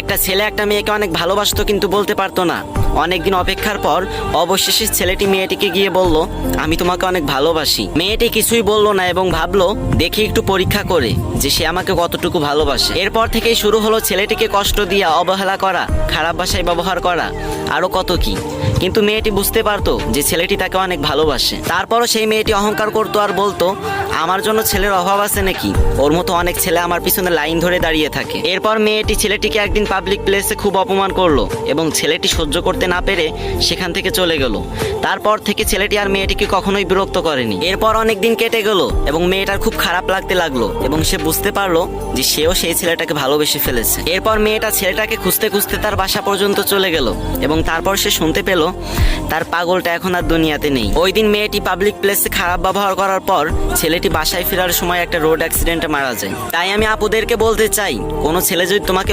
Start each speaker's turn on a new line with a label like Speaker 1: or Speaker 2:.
Speaker 1: একটা ছেলে একটা মেয়েকে অনেক ভালোবাসতো কিন্তু বলতে পারতো না। অনেকদিন অপেক্ষার পর অবশেষে ছেলেটি মেয়েটিকে গিয়ে বলল, আমি তোমাকে অনেক ভালোবাসি। মেয়েটি কিছুই বলল না এবং ভাবলো দেখি একটু পরীক্ষা করে যে সে আমাকে কতটুকু ভালোবাসে। এরপর থেকেই শুরু হলো ছেলেটিকে কষ্ট দিয়া, অবহেলা করা, খারাপ ভাষায় ব্যবহার করা, আরো কত কি। কিন্তু মেয়েটি বুঝতে পারতো যে ছেলেটি তাকে অনেক ভালোবাসে। তারপরও সেই মেয়েটি অহংকার করতো আর বলতো, আমার জন্য ছেলের অভাব আছে নাকি? ওর মতো অনেক ছেলে আমার পিছনে লাইন ধরে দাঁড়িয়ে থাকে। এরপর মেয়েটি ছেলেটিকে একদিন পাবলিক প্লেসে খুব অপমান করলো এবং ছেলেটি সহ্য করতে না পেরে সেখান থেকে চলে গেল। তারপর থেকে ছেলেটি আর মেয়েটিকে কখনোই বিরক্ত করেনি। এরপর অনেক দিন কেটে গেল এবং মেয়েটার খুব খারাপ লাগতে লাগলো এবং সে বুঝতে পারলো যে সেও সেই ছেলেটাকে ভালোবেসে ফেলেছে। এরপর মেয়েটা ছেলেটাকে খুঁজতে খুঁজতে তার বাসা পর্যন্ত চলে গেল এবং তারপর সে শুনতে পেল তার পাগলটা এখন আর দুনিয়াতে নেই। ওই দিন মেয়েটি পাবলিক প্লেসে খারাপ ব্যবহার করার পর ছেলেটি বাসায় ফেরার সময় একটা রোড অ্যাক্সিডেন্টে মারা যায়। তাই আমি আপুদেরকে বলতে চাই, কোনো ছেলে যদি তোমাকে